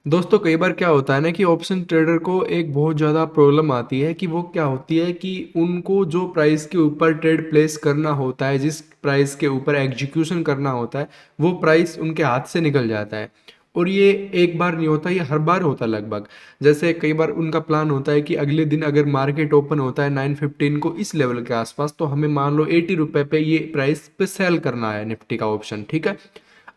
दोस्तों कई बार क्या होता है ना कि ऑप्शन ट्रेडर को एक बहुत ज़्यादा प्रॉब्लम आती है कि वो क्या होती है कि उनको जो प्राइस के ऊपर ट्रेड प्लेस करना होता है, जिस प्राइस के ऊपर एग्जीक्यूशन करना होता है, वो प्राइस उनके हाथ से निकल जाता है। और ये एक बार नहीं होता, ये हर बार होता है लगभग। जैसे कई बार उनका प्लान होता है कि अगले दिन अगर मार्केट ओपन होता है 9:15 को इस लेवल के आसपास, तो हमें मान लो 80 रुपये पे ये प्राइस पे सेल करना है निफ्टी का ऑप्शन, ठीक है।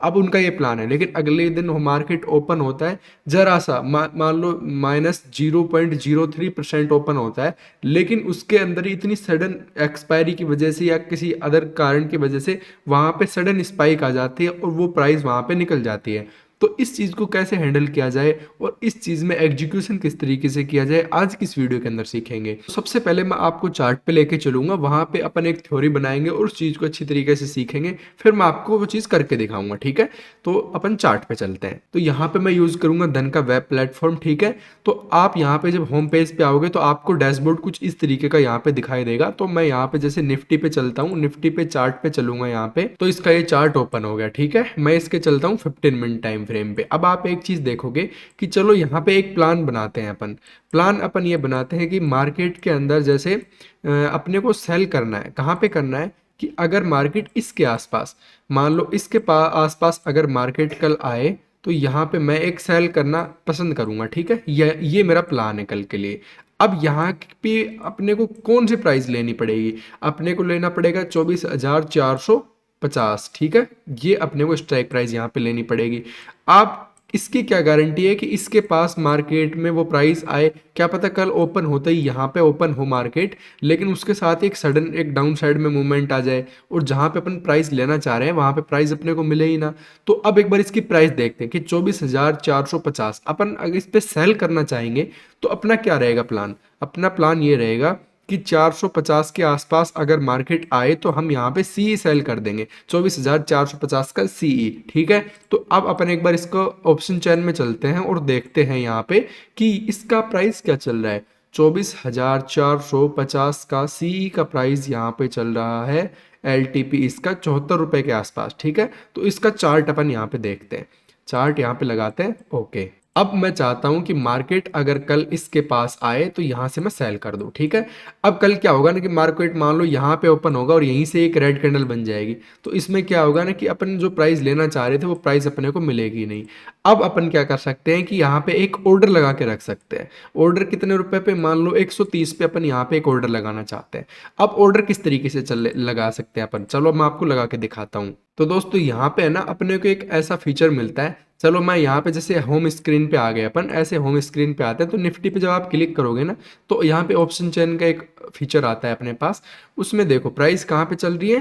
अब उनका ये प्लान है, लेकिन अगले दिन वो मार्केट ओपन होता है, जरा सा मान लो -0.03% ओपन होता है, लेकिन उसके अंदर ही इतनी सडन एक्सपायरी की वजह से या किसी अदर कारण की वजह से वहाँ पे सडन स्पाइक आ जाती है और वो प्राइस वहाँ पे निकल जाती है। तो इस चीज़ को कैसे हैंडल किया जाए और इस चीज़ में एग्जीक्यूशन किस तरीके से किया जाए, आज की इस वीडियो के अंदर सीखेंगे। तो सबसे पहले मैं आपको चार्ट पे लेके चलूंगा, वहाँ पे अपन एक थ्योरी बनाएंगे और उस चीज़ को अच्छी तरीके से सीखेंगे, फिर मैं आपको वो चीज़ करके दिखाऊंगा, ठीक है। तो अपन चार्ट पे चलते हैं। तो यहाँ पे मैं यूज़ करूंगा धन का वेब प्लेटफॉर्म, ठीक है। तो आप यहाँ पे जब होम पेज पे आओगे तो आपको डैशबोर्ड कुछ इस तरीके का यहाँ पे दिखाई देगा। तो मैं यहाँ पे जैसे निफ्टी पे चलता हूँ, निफ्टी पे चार्ट पे चलूंगा यहाँ पे, तो इसका ये चार्ट ओपन हो गया, ठीक है। मैं इसके चलता हूँ 15 मिनट टाइम फ्रेम पे। अब आप एक चीज़ देखोगे कि चलो यहाँ पे एक प्लान बनाते हैं अपन। प्लान अपन ये बनाते हैं कि मार्केट के अंदर जैसे अपने को सेल करना है, कहाँ पे करना है कि अगर मार्केट इसके आसपास, मान लो इसके आसपास अगर मार्केट कल आए, तो यहाँ पे मैं एक सेल करना पसंद करूँगा, ठीक है। ये मेरा प्लान है कल के लिए। अब यहाँ पे अपने को कौन सी प्राइस लेनी पड़ेगी? अपने को लेना पड़ेगा 24,450, ठीक है। ये अपने को स्ट्राइक प्राइस यहाँ पे लेनी पड़ेगी। आप इसकी क्या गारंटी है कि इसके पास मार्केट में वो प्राइस आए? क्या पता कल ओपन होते ही यहाँ पे ओपन हो मार्केट, लेकिन उसके साथ एक सडन एक डाउन साइड में मूवमेंट आ जाए और जहाँ पे अपन प्राइस लेना चाह रहे हैं वहाँ पे प्राइस अपने को मिले ही ना। तो अब एक बार इसकी प्राइस देखते हैं कि 24,450 अपन अगर इस पे सेल करना चाहेंगे तो अपना क्या रहेगा प्लान? अपना प्लान ये रहेगा कि 450 के आसपास अगर मार्केट आए तो हम यहाँ पे सी सेल कर देंगे, 24,450 का सीई, ठीक है। तो अब अपन एक बार इसको ऑप्शन चेन में चलते हैं और देखते हैं यहाँ पे कि इसका प्राइस क्या चल रहा है। 24,450 का सीई का प्राइस यहाँ पे चल रहा है, एल टी पी इसका 74 रुपये के आसपास, ठीक है। तो इसका चार्ट अपन यहाँ पे देखते हैं, चार्ट यहाँ पे लगाते हैं, ओके। अब मैं चाहता हूं कि मार्केट अगर कल इसके पास आए तो यहां से मैं सेल कर दूं, ठीक है। अब कल क्या होगा ना कि मार्केट मान लो यहां पे ओपन होगा और यहीं से एक रेड कैंडल बन जाएगी, तो इसमें क्या होगा ना कि अपन जो प्राइस लेना चाह रहे थे वो प्राइस अपने को मिलेगी नहीं। अब अपन क्या कर सकते हैं कि यहाँ पे एक ऑर्डर लगा के रख सकते हैं। ऑर्डर कितने रुपए पे? मान लो 130 पे अपन यहाँ पे एक ऑर्डर लगाना चाहते हैं। अब ऑर्डर किस तरीके से चल लगा सकते हैं अपन, चलो मैं आपको लगा के दिखाता हूँ। तो दोस्तों यहाँ पे है ना अपने को एक ऐसा फीचर मिलता है। चलो मैं यहाँ पे जैसे होम स्क्रीन पे आ गए अपन, ऐसे होम स्क्रीन पे आते हैं तो निफ्टी पे जब आप क्लिक करोगे ना, तो यहाँ पे ऑप्शन चेन का एक फीचर आता है अपने पास। उसमें देखो प्राइस कहाँ पे चल रही है,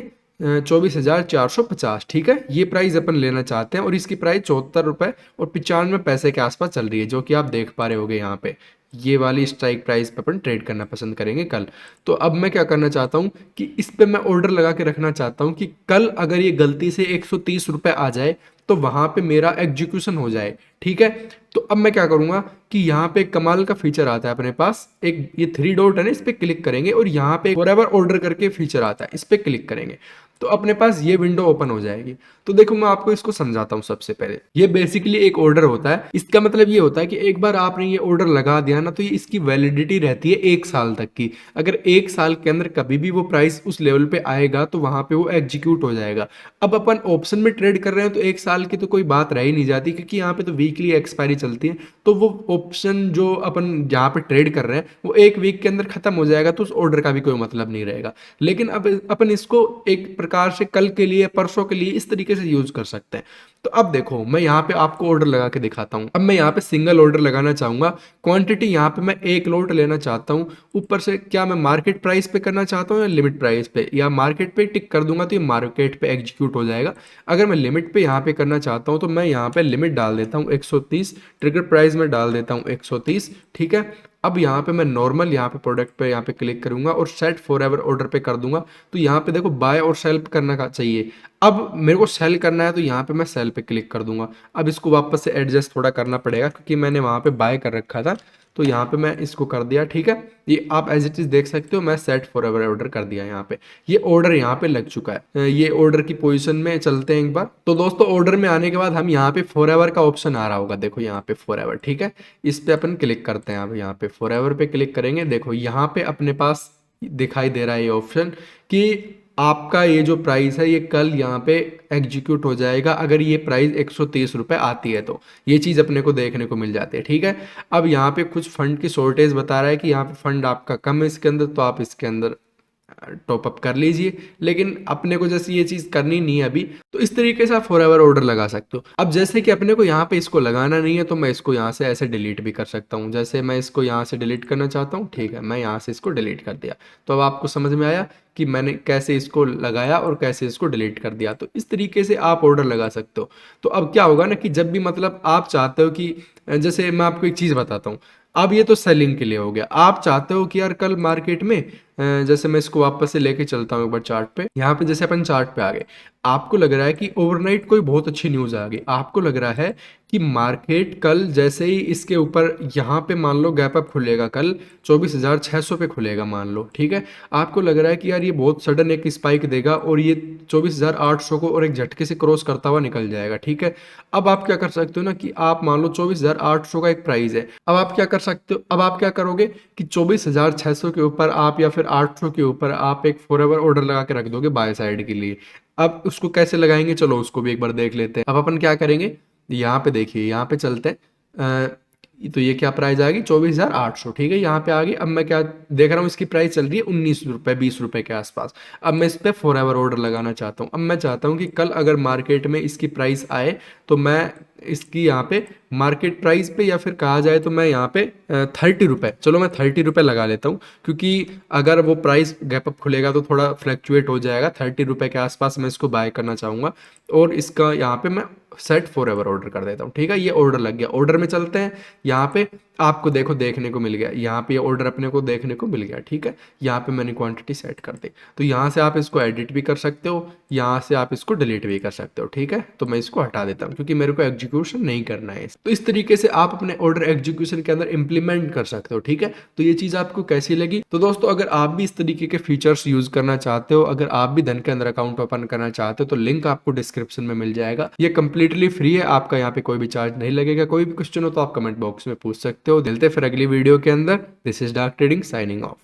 24,450, ठीक है। ये प्राइस अपन लेना चाहते हैं और इसकी प्राइस 74 रुपये और 95 पैसे के आसपास चल रही है, जो कि आप देख पा रहे होगे यहाँ पे। ये वाली स्ट्राइक प्राइस पे अपन ट्रेड करना पसंद करेंगे कल। तो अब मैं क्या करना चाहता हूँ कि इस पे मैं ऑर्डर लगा के रखना चाहता हूँ कि कल अगर ये गलती से 130 रुपये आ जाए तो वहां पे मेरा एग्जीक्यूशन हो जाए, ठीक है। तो अब मैं क्या करूंगा कि यहाँ पे कमाल का फीचर आता है अपने पास, एक ये 3 डॉट है ना, इस पे क्लिक करेंगे और यहाँ पे फॉरएवर ऑर्डर करके फीचर आता है, इस पे क्लिक करेंगे तो अपने पास ये विंडो ओपन हो जाएगी। तो देखो मैं आपको इसको समझाता हूँ। सबसे पहले ये बेसिकली एक ऑर्डर होता है। इसका मतलब ये होता है कि एक बार आपने ये ऑर्डर लगा दिया ना, तो ये इसकी वैलिडिटी रहती है 1 साल तक की। अगर 1 साल के अंदर कभी भी वो प्राइस उस लेवल पे आएगा तो वहां पे वो एग्जीक्यूट हो जाएगा। अब अपन ऑप्शन में ट्रेड कर रहे हैं तो 1 साल की तो कोई बात रह ही नहीं जाती, क्योंकि यहाँ पे तो वीकली एक्सपायरी चलती है। तो वो ऑप्शन जो अपन जहाँ पे ट्रेड कर रहे हैं वो 1 वीक के अंदर खत्म हो जाएगा, तो उस ऑर्डर का भी कोई मतलब नहीं रहेगा। लेकिन अब अपन इसको एक प्रकार से कल के लिए, परसों के लिए इस तरीके से यूज कर सकते हैं। तो अब देखो मैं यहाँ पे आपको ऑर्डर लगा के दिखाता हूँ। अब मैं यहाँ पे सिंगल ऑर्डर लगाना चाहूंगा। क्वांटिटी यहाँ पे मैं 1 लॉट लेना चाहता हूँ। ऊपर से क्या मैं मार्केट प्राइस पे करना चाहता हूँ या लिमिट प्राइस पे, या मार्केट पे टिक कर दूंगा तो ये मार्केट पे एग्जीक्यूट हो जाएगा। अगर मैं लिमिट पे यहाँ पे करना चाहता हूँ तो मैं यहाँ पे लिमिट डाल देता हूँ 130, ट्रिगर प्राइस में डाल देता हूँ 130, ठीक है। अब यहाँ पे मैं नॉर्मल यहाँ पे प्रोडक्ट पे यहाँ पे क्लिक करूंगा और सेट फॉर एवर ऑर्डर पे कर दूंगा। तो यहाँ पे देखो बाय और सेल करना का चाहिए। अब मेरे को सेल करना है तो यहाँ पे मैं सेल पे क्लिक कर दूंगा। अब इसको वापस से एडजस्ट थोड़ा करना पड़ेगा क्योंकि मैंने वहाँ पे बाय कर रखा था। तो यहाँ पे मैं इसको कर दिया, ठीक है। ये आप एज इट इज देख सकते हो, मैं सेट फॉर एवर ऑर्डर कर दिया यहाँ पे। ये ऑर्डर यहाँ पे लग चुका है। ये ऑर्डर की पोजीशन में चलते हैं एक बार। तो दोस्तों ऑर्डर में आने के बाद हम यहाँ पे फॉर एवर का ऑप्शन आ रहा होगा, देखो यहाँ पे फॉर एवर, ठीक है। इस पे अपन क्लिक करते हैं। अब यहाँ पे फॉर एवर पे क्लिक करेंगे, देखो यहाँ पे अपने पास दिखाई दे रहा है ये ऑप्शन कि आपका ये जो प्राइस है ये कल यहाँ पे एग्जीक्यूट हो जाएगा अगर ये प्राइस 130 रुपये आती है। तो ये चीज़ अपने को देखने को मिल जाती है, ठीक है। अब यहाँ पे कुछ फंड की शॉर्टेज बता रहा है कि यहाँ पे फंड आपका कम है इसके अंदर, तो आप इसके अंदर टॉप अप कर लीजिए। लेकिन अपने को जैसे ये चीज़ करनी नहीं है अभी, तो इस तरीके से आप फॉर एवर ऑर्डर लगा सकते हो। अब जैसे कि अपने को यहाँ पे इसको लगाना नहीं है, तो मैं इसको यहाँ से ऐसे डिलीट भी कर सकता हूँ। जैसे मैं इसको यहाँ से डिलीट करना चाहता हूँ, ठीक है, मैं यहाँ से इसको डिलीट कर दिया। तो अब आपको समझ में आया कि मैंने कैसे इसको लगाया और कैसे इसको डिलीट कर दिया। तो इस तरीके से आप ऑर्डर लगा सकते हो। तो अब क्या होगा ना कि जब भी मतलब आप चाहते हो कि, जैसे मैं आपको एक चीज़ बताता हूँ। अब ये तो सेलिंग के लिए हो गया। आप चाहते हो कि यार कल मार्केट में, जैसे मैं इसको वापस से लेके चलता हूँ एक बार चार्ट पे। यहाँ पे जैसे अपन चार्ट पे आ गए, आपको लग रहा है कि ओवरनाइट कोई बहुत अच्छी न्यूज़ आ गई। आपको लग रहा है कि मार्केट कल जैसे ही इसके ऊपर यहाँ पे मान लो गैप अप खुलेगा, कल 24,600 पे खुलेगा मान लो, ठीक है। आपको लग रहा है कि यार ये बहुत सडन एक स्पाइक देगा और ये 24,800 को और एक झटके से क्रॉस करता हुआ निकल जाएगा, ठीक है। अब आप क्या कर सकते हो ना कि आप मान लो 24,800 का एक प्राइस है। अब आप क्या कर सकते हो, अब आप क्या करोगे कि 24,600 के ऊपर आप या फिर 800 के ऊपर आप एक फॉर एवर ऑर्डर लगा के रख दोगे बाय साइड के लिए। अब उसको कैसे लगाएंगे, चलो उसको भी एक बार देख लेते हैं। अब अपन क्या करेंगे, यहाँ पे देखिए, यहाँ पे चलते हैं। तो ये क्या प्राइस आ गई, 24,800, ठीक है। यहाँ पे आ गई। अब मैं क्या देख रहा हूँ, इसकी प्राइस चल रही है 19 रुपये 20 रुपये के आसपास। अब मैं इस पर फॉर एवर ऑर्डर लगाना चाहता हूँ। अब मैं चाहता हूँ कि कल अगर मार्केट में इसकी प्राइस आए तो मैं इसकी यहाँ पे मार्केट प्राइस पे, या फिर कहा जाए तो मैं यहाँ पे 30 रुपये, चलो मैं 30 रुपये लगा लेता हूँ, क्योंकि अगर वो प्राइस गैप अप खुलेगा तो थोड़ा फ्लैक्चुएट हो जाएगा। 30 रुपये के आसपास मैं इसको बाय करना चाहूँगा और इसका यहाँ पे मैं सेट फॉर एवर ऑर्डर कर देता हूँ, ठीक है। ये ऑर्डर लग गया। ऑर्डर में चलते हैं। यहाँ पे आपको देखो देखने को मिल गया, यहाँ पे ऑर्डर अपने को देखने को मिल गया, ठीक है। यहाँ पे मैंने क्वांटिटी सेट कर दी। तो यहाँ से आप इसको एडिट भी कर सकते हो, यहाँ से आप इसको डिलीट भी कर सकते हो, ठीक है। तो मैं इसको हटा देता हूँ क्योंकि मेरे को एग्जीक्यूशन नहीं करना है। तो इस तरीके से आप अपने ऑर्डर एग्जीक्यूशन के अंदर इंप्लीमेंट कर सकते हो, ठीक है। तो ये चीज़ आपको कैसी लगी? तो दोस्तों अगर आप भी इस तरीके के फीचर्स यूज करना चाहते हो, अगर आप भी धन के अंदर अकाउंट ओपन करना चाहते हो, तो लिंक आपको डिस्क्रिप्शन में मिल जाएगा। ये कंप्लीटली फ्री है, आपका यहाँ पे कोई भी चार्ज नहीं लगेगा। कोई भी क्वेश्चन हो तो आप कमेंट बॉक्स में पूछ सकते हो। मिलते हैं फिर अगली वीडियो के अंदर। This is dark trading signing off.